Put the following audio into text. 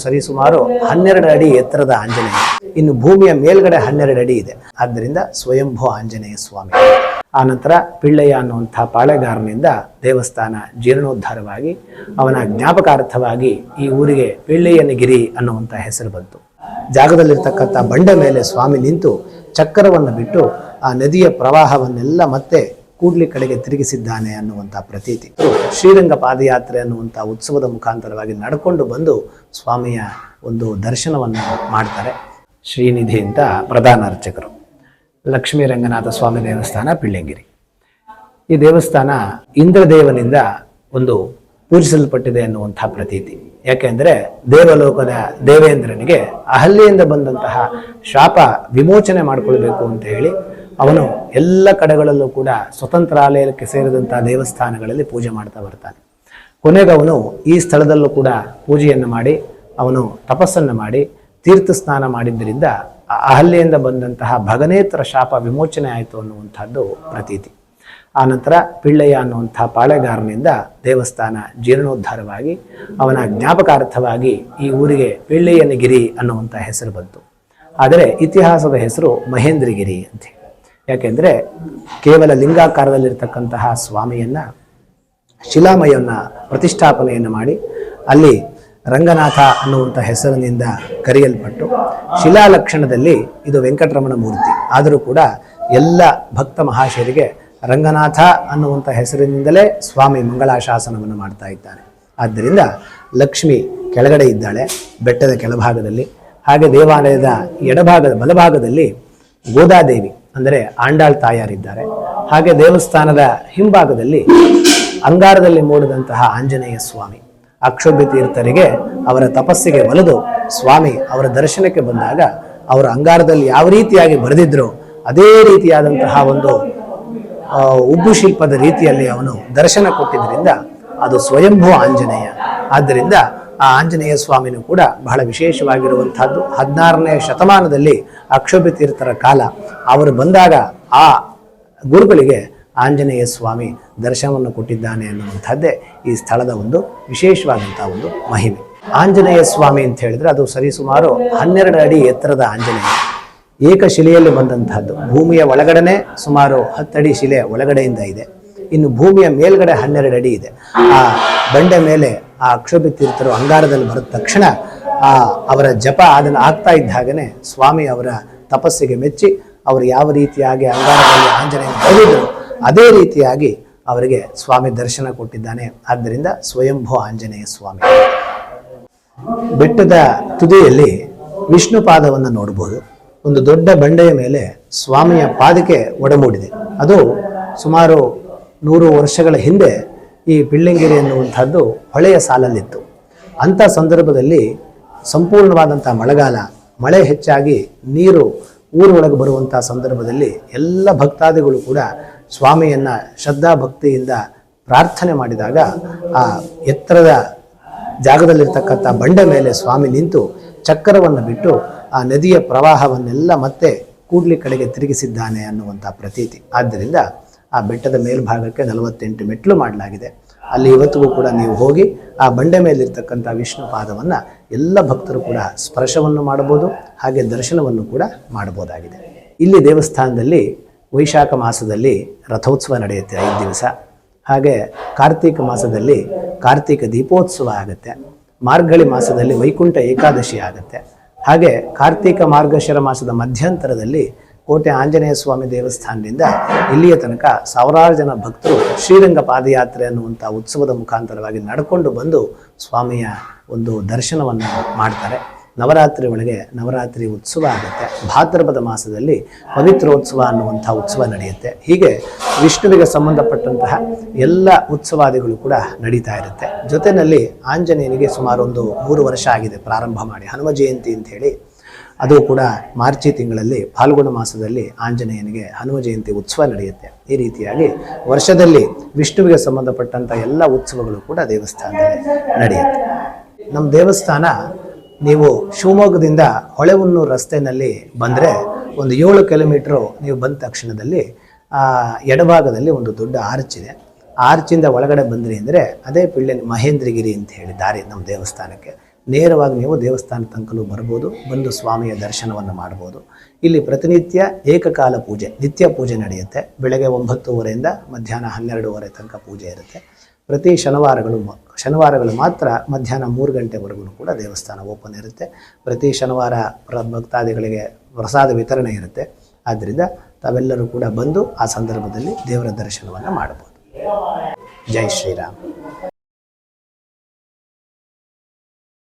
ಸರಿಸುಮಾರು 12 ಅಡಿ ಎತ್ತರದ ಆಂಜನೇಯ. ಇನ್ನು ಭೂಮಿಯ ಮೇಲ್ಗಡೆ 12 ಅಡಿ ಇದೆ. ಆದ್ದರಿಂದ ಸ್ವಯಂಭೂ ಆಂಜನೇಯ ಸ್ವಾಮಿ. ಆನಂತರ ಪಿಳ್ಳಯ್ಯ ಅನ್ನುವಂಥ ಪಾಳೆಗಾರನಿಂದ ದೇವಸ್ಥಾನ ಜೀರ್ಣೋದ್ಧಾರವಾಗಿ ಅವನ ಜ್ಞಾಪಕಾರ್ಥವಾಗಿ ಈ ಊರಿಗೆ ಪಿಳ್ಳಯ್ಯನಗಿರಿ ಅನ್ನುವಂಥ ಹೆಸರು ಬಂತು. ಜಾಗದಲ್ಲಿರ್ತಕ್ಕಂಥ ಬಂಡೆ ಮೇಲೆ ಸ್ವಾಮಿ ನಿಂತು ಚಕ್ರವನ್ನು ಬಿಟ್ಟು ಆ ನದಿಯ ಪ್ರವಾಹವನ್ನೆಲ್ಲ ಮತ್ತೆ ಕೂಡ್ಲಿ ಕಡೆಗೆ ತಿರುಗಿಸಿದ್ದಾನೆ ಅನ್ನುವಂಥ ಪ್ರತೀತಿ. ಶ್ರೀರಂಗ ಪಾದಯಾತ್ರೆ ಅನ್ನುವಂಥ ಉತ್ಸವದ ಮುಖಾಂತರವಾಗಿ ನಡ್ಕೊಂಡು ಬಂದು ಸ್ವಾಮಿಯ ಒಂದು ದರ್ಶನವನ್ನು ಮಾಡ್ತಾರೆ. ಶ್ರೀನಿಧಿ ಅಂತ ಪ್ರಧಾನ ಅರ್ಚಕರು. ಲಕ್ಷ್ಮೀ ರಂಗನಾಥ ಸ್ವಾಮಿ ದೇವಸ್ಥಾನ ಪಿಳ್ಳಂಗಿರಿ. ಈ ದೇವಸ್ಥಾನ ಇಂದ್ರದೇವನಿಂದ ಒಂದು ಪೂಜಿಸಲ್ಪಟ್ಟಿದೆ ಅನ್ನುವಂಥ ಪ್ರತೀತಿ. ಯಾಕೆಂದರೆ ದೇವಲೋಕದ ದೇವೇಂದ್ರನಿಗೆ ಅಹಲ್ಯೆಯಿಂದ ಬಂದಂತಹ ಶಾಪ ವಿಮೋಚನೆ ಮಾಡಿಕೊಳ್ಬೇಕು ಅಂತ ಹೇಳಿ ಅವನು ಎಲ್ಲ ಕಡೆಗಳಲ್ಲೂ ಕೂಡ ಸ್ವತಂತ್ರಾಲಯಕ್ಕೆ ಸೇರಿದಂತಹ ದೇವಸ್ಥಾನಗಳಲ್ಲಿ ಪೂಜೆ ಮಾಡ್ತಾ ಬರ್ತಾನೆ. ಕೊನೆಗೆ ಅವನು ಈ ಸ್ಥಳದಲ್ಲೂ ಕೂಡ ಪೂಜೆಯನ್ನು ಮಾಡಿ ಅವನು ತಪಸ್ಸನ್ನು ಮಾಡಿ ತೀರ್ಥ ಸ್ನಾನ ಮಾಡಿದ್ದರಿಂದ ಅಹಲ್ಯೆಯಿಂದ ಬಂದಂತಹ ಭಗನೇತ್ರ ಶಾಪ ವಿಮೋಚನೆ ಆಯಿತು ಅನ್ನುವಂಥದ್ದು ಪ್ರತೀತಿ. ಆನಂತರ ಪಿಳ್ಳಯ್ಯ ಅನ್ನುವಂಥ ಪಾಳೆಗಾರನಿಂದ ದೇವಸ್ಥಾನ ಜೀರ್ಣೋದ್ಧಾರವಾಗಿ ಅವನ ಜ್ಞಾಪಕಾರ್ಥವಾಗಿ ಈ ಊರಿಗೆ ಪಿಳ್ಳಯ್ಯನಗಿರಿ ಅನ್ನುವಂಥ ಹೆಸರು ಬಂತು. ಆದರೆ ಇತಿಹಾಸದ ಹೆಸರು ಮಹೇಂದ್ರಗಿರಿ ಅಂತ. ಯಾಕೆಂದರೆ ಕೇವಲ ಲಿಂಗಾಕಾರದಲ್ಲಿರ್ತಕ್ಕಂತಹ ಸ್ವಾಮಿಯನ್ನು ಶಿಲಾಮಯನ್ನು ಪ್ರತಿಷ್ಠಾಪನೆಯನ್ನು ಮಾಡಿ ಅಲ್ಲಿ ರಂಗನಾಥ ಅನ್ನುವಂಥ ಹೆಸರಿನಿಂದ ಕರೆಯಲ್ಪಟ್ಟು ಶಿಲಾಲಕ್ಷಣದಲ್ಲಿ ಇದು ವೆಂಕಟರಮಣ ಮೂರ್ತಿ. ಆದರೂ ಕೂಡ ಎಲ್ಲ ಭಕ್ತ ಮಹಾಶಯರಿಗೆ ರಂಗನಾಥ ಅನ್ನುವಂಥ ಹೆಸರಿನಿಂದಲೇ ಸ್ವಾಮಿ ಮಂಗಳಾಶಾಸನವನ್ನು ಮಾಡ್ತಾ ಇದ್ದಾನೆ. ಆದ್ದರಿಂದ ಲಕ್ಷ್ಮಿ ಕೆಳಗಡೆ ಇದ್ದಾಳೆ ಬೆಟ್ಟದ ಕೆಳಭಾಗದಲ್ಲಿ. ಹಾಗೆ ದೇವಾಲಯದ ಬಲಭಾಗದಲ್ಲಿ ಗೋದಾದೇವಿ ಅಂದರೆ ಆಂಡಾಳ್ ತಾಯಾರಿದ್ದಾರೆ. ಹಾಗೆ ದೇವಸ್ಥಾನದ ಹಿಂಭಾಗದಲ್ಲಿ ಅಂಗಾರದಲ್ಲಿ ಮೂಡಿದಂತಹ ಆಂಜನೇಯ ಸ್ವಾಮಿ. ಅಕ್ಷೋಭ್ಯ ತೀರ್ಥರಿಗೆ ಅವರ ತಪಸ್ಸಿಗೆ ಒಲಿದು ಸ್ವಾಮಿ ಅವರ ದರ್ಶನಕ್ಕೆ ಬಂದಾಗ ಅವರ ಅಂಗಾರದಲ್ಲಿ ಯಾವ ರೀತಿಯಾಗಿ ಬರೆದಿದ್ರು ಅದೇ ರೀತಿಯಾದಂತಹ ಒಂದು ಉಬ್ಬು ಶಿಲ್ಪದ ರೀತಿಯಲ್ಲಿ ಅವನು ದರ್ಶನ ಕೊಟ್ಟಿದ್ದರಿಂದ ಅದು ಸ್ವಯಂಭೂ ಆಂಜನೇಯ. ಆದ್ದರಿಂದ ಆ ಆಂಜನೇಯ ಸ್ವಾಮಿನೂ ಕೂಡ ಬಹಳ ವಿಶೇಷವಾಗಿರುವಂತಹದ್ದು. 16ನೇ ಶತಮಾನದಲ್ಲಿ ಅಕ್ಷೋಭ್ಯ ತೀರ್ಥರ ಕಾಲ ಅವರು ಬಂದಾಗ ಆ ಗುರುಗಳಿಗೆ ಆಂಜನೇಯ ಸ್ವಾಮಿ ದರ್ಶನವನ್ನು ಕೊಟ್ಟಿದ್ದಾನೆ ಅನ್ನುವಂಥದ್ದೇ ಈ ಸ್ಥಳದ ಒಂದು ವಿಶೇಷವಾದಂತಹ ಒಂದು ಮಹಿಮೆ. ಆಂಜನೇಯ ಸ್ವಾಮಿ ಅಂತ ಹೇಳಿದ್ರೆ ಅದು ಸರಿಸುಮಾರು 12 ಅಡಿ ಎತ್ತರದ ಆಂಜನೇಯ. ಏಕಶಿಲೆಯಲ್ಲಿ ಬಂದಂತಹದ್ದು. ಭೂಮಿಯ ಒಳಗಡೆನೆ ಸುಮಾರು 10 ಅಡಿ ಶಿಲೆ ಒಳಗಡೆಯಿಂದ ಇದೆ. ಇನ್ನು ಭೂಮಿಯ ಮೇಲ್ಗಡೆ 12 ಅಡಿ ಇದೆ. ಆ ಬಂಡೆ ಮೇಲೆ ಆ ಅಕ್ಷೋಭ್ಯ ತೀರ್ಥರು ಅಂಗಾರದಲ್ಲಿ ಬರದ ತಕ್ಷಣ ಅವರ ಜಪ ಅದನ್ನು ಆಗ್ತಾ ಇದ್ದಾಗನೇ ಸ್ವಾಮಿ ಅವರ ತಪಸ್ಸಿಗೆ ಮೆಚ್ಚಿ ಅವರು ಯಾವ ರೀತಿಯಾಗಿ ಅಂಗಾರದಲ್ಲಿ ಆಂಜನೇಯ ಬರೆದಿದ್ರು ಅದೇ ರೀತಿಯಾಗಿ ಅವರಿಗೆ ಸ್ವಾಮಿ ದರ್ಶನ ಕೊಟ್ಟಿದ್ದಾನೆ. ಆದ್ದರಿಂದ ಸ್ವಯಂಭೂ ಆಂಜನೇಯ ಸ್ವಾಮಿ. ಬೆಟ್ಟದ ತುದಿಯಲ್ಲಿ ವಿಷ್ಣು ಪಾದವನ್ನು ನೋಡಬಹುದು. ಒಂದು ದೊಡ್ಡ ಬಂಡೆಯ ಮೇಲೆ ಸ್ವಾಮಿಯ ಪಾದಕ್ಕೆ ಒಡಮೂಡಿದೆ. ಅದು ಸುಮಾರು 100 ವರ್ಷಗಳ ಹಿಂದೆ ಈ ಪಿಳ್ಳಂಗಿರಿ ಎನ್ನುವಂಥದ್ದು ಹೊಳೆಯ ಸಾಲಲ್ಲಿತ್ತು. ಅಂಥ ಸಂದರ್ಭದಲ್ಲಿ ಸಂಪೂರ್ಣವಾದಂಥ ಮಳೆಗಾಲ, ಮಳೆ ಹೆಚ್ಚಾಗಿ ನೀರು ಊರೊಳಗೆ ಬರುವಂಥ ಸಂದರ್ಭದಲ್ಲಿ ಎಲ್ಲ ಭಕ್ತಾದಿಗಳು ಕೂಡ ಸ್ವಾಮಿಯನ್ನು ಶ್ರದ್ಧಾಭಕ್ತಿಯಿಂದ ಪ್ರಾರ್ಥನೆ ಮಾಡಿದಾಗ ಆ ಎತ್ತರದ ಜಾಗದಲ್ಲಿರ್ತಕ್ಕಂಥ ಬಂಡೆ ಮೇಲೆ ಸ್ವಾಮಿ ನಿಂತು ಚಕ್ರವನ್ನು ಬಿಟ್ಟು ಆ ನದಿಯ ಪ್ರವಾಹವನ್ನೆಲ್ಲ ಮತ್ತೆ ಕೂಡ್ಲಿ ಕಡೆಗೆ ತಿರುಗಿಸಿದ್ದಾನೆ ಅನ್ನುವಂಥ ಪ್ರತೀತಿ. ಆದ್ದರಿಂದ ಆ ಬೆಟ್ಟದ ಮೇಲ್ಭಾಗಕ್ಕೆ 48 ಮೆಟ್ಲು ಮಾಡಲಾಗಿದೆ. ಅಲ್ಲಿ ಇವತ್ತಿಗೂ ಕೂಡ ನೀವು ಹೋಗಿ ಆ ಬಂಡೆ ಮೇಲಿರ್ತಕ್ಕಂಥ ವಿಷ್ಣು ಪಾದವನ್ನು ಎಲ್ಲ ಭಕ್ತರು ಕೂಡ ಸ್ಪರ್ಶವನ್ನು ಮಾಡಬಹುದು, ಹಾಗೆ ದರ್ಶನವನ್ನು ಕೂಡ ಮಾಡಬಹುದಾಗಿದೆ. ಇಲ್ಲಿ ದೇವಸ್ಥಾನದಲ್ಲಿ ವೈಶಾಖ ಮಾಸದಲ್ಲಿ ರಥೋತ್ಸವ ನಡೆಯುತ್ತೆ 5 ದಿವಸ. ಹಾಗೆ ಕಾರ್ತೀಕ ಮಾಸದಲ್ಲಿ ಕಾರ್ತೀಕ ದೀಪೋತ್ಸವ ಆಗುತ್ತೆ. ಮಾರ್ಗಳಿ ಮಾಸದಲ್ಲಿ ವೈಕುಂಠ ಏಕಾದಶಿ ಆಗುತ್ತೆ. ಹಾಗೆ ಕಾರ್ತೀಕ ಮಾರ್ಗಶಿರ ಮಾಸದ ಮಧ್ಯಂತರದಲ್ಲಿ ಕೋಟೆ ಆಂಜನೇಯ ಸ್ವಾಮಿ ದೇವಸ್ಥಾನದಿಂದ ಇಲ್ಲಿಯ ತನಕ ಸಾವಿರಾರು ಜನ ಭಕ್ತರು ಶ್ರೀರಂಗ ಪಾದಯಾತ್ರೆ ಅನ್ನುವಂಥ ಉತ್ಸವದ ಮುಖಾಂತರವಾಗಿ ನಡ್ಕೊಂಡು ಬಂದು ಸ್ವಾಮಿಯ ಒಂದು ದರ್ಶನವನ್ನು ಮಾಡ್ತಾರೆ. ನವರಾತ್ರಿ ಒಳಗೆ ನವರಾತ್ರಿ ಉತ್ಸವ ಆಗುತ್ತೆ. ಭಾದ್ರಪದ ಮಾಸದಲ್ಲಿ ಪವಿತ್ರೋತ್ಸವ ಅನ್ನುವಂಥ ಉತ್ಸವ ನಡೆಯುತ್ತೆ. ಹೀಗೆ ವಿಷ್ಣುವಿಗೆ ಸಂಬಂಧಪಟ್ಟಂತಹ ಎಲ್ಲ ಉತ್ಸವಾದಿಗಳು ಕೂಡ ನಡೀತಾ ಇರುತ್ತೆ. ಜೊತೆಯಲ್ಲಿ ಆಂಜನೇಯನಿಗೆ ಸುಮಾರು ಒಂದು 3 ವರ್ಷ ಆಗಿದೆ ಪ್ರಾರಂಭ ಮಾಡಿ. ಹನುಮ ಜಯಂತಿ ಅಂತ ಹೇಳಿ ಅದು ಕೂಡ ಮಾರ್ಚಿ ತಿಂಗಳಲ್ಲಿ ಫಾಲ್ಗುಣ ಮಾಸದಲ್ಲಿ ಆಂಜನೇಯನಿಗೆ ಹನುಮ ಜಯಂತಿ ಉತ್ಸವ ನಡೆಯುತ್ತೆ. ಈ ರೀತಿಯಾಗಿ ವರ್ಷದಲ್ಲಿ ವಿಷ್ಣುವಿಗೆ ಸಂಬಂಧಪಟ್ಟಂಥ ಎಲ್ಲ ಉತ್ಸವಗಳು ಕೂಡ ದೇವಸ್ಥಾನದಲ್ಲಿ ನಡೆಯುತ್ತೆ. ನಮ್ಮ ದೇವಸ್ಥಾನ ನೀವು ಶಿವಮೊಗ್ಗದಿಂದ ಹೊಳೆಹೊನ್ನೂರು ರಸ್ತೆಯಲ್ಲಿ ಬಂದರೆ ಒಂದು 7 ಕಿಲೋಮೀಟ್ರು ನೀವು ಬಂದ ತಕ್ಷಣದಲ್ಲಿ ಎಡಭಾಗದಲ್ಲಿ ಒಂದು ದೊಡ್ಡ ಆರ್ಚ್ ಇದೆ. ಆರ್ಚಿಂದ ಒಳಗಡೆ ಬಂದ್ರಿ ಅಂದರೆ ಅದೇ ಮಹೇಂದ್ರಗಿರಿ ಅಂತ ಹೇಳಿ ದಾರಿ ನಮ್ಮ ದೇವಸ್ಥಾನಕ್ಕೆ. ನೇರವಾಗಿ ನೀವು ದೇವಸ್ಥಾನ ತನಕಲೂ ಬರ್ಬೋದು, ಬಂದು ಸ್ವಾಮಿಯ ದರ್ಶನವನ್ನು ಮಾಡ್ಬೋದು. ಇಲ್ಲಿ ಪ್ರತಿನಿತ್ಯ ಏಕಕಾಲ ಪೂಜೆ, ನಿತ್ಯ ಪೂಜೆ ನಡೆಯುತ್ತೆ. ಬೆಳಗ್ಗೆ 9:30 ಮಧ್ಯಾಹ್ನ 12:30 ತನಕ ಪೂಜೆ ಇರುತ್ತೆ. ಪ್ರತಿ ಶನಿವಾರಗಳು ಮಾತ್ರ ಮಧ್ಯಾಹ್ನ 3 ಗಂಟೆವರೆಗೂ ಕೂಡ ದೇವಸ್ಥಾನ ಓಪನ್ ಇರುತ್ತೆ. ಪ್ರತಿ ಶನಿವಾರ ಭಕ್ತಾದಿಗಳಿಗೆ ಪ್ರಸಾದ ವಿತರಣೆ ಇರುತ್ತೆ. ಆದ್ದರಿಂದ ತಾವೆಲ್ಲರೂ ಕೂಡ ಬಂದು ಆ ಸಂದರ್ಭದಲ್ಲಿ ದೇವರ ದರ್ಶನವನ್ನು ಮಾಡಬಹುದು. ಜೈ ಶ್ರೀರಾಮ್.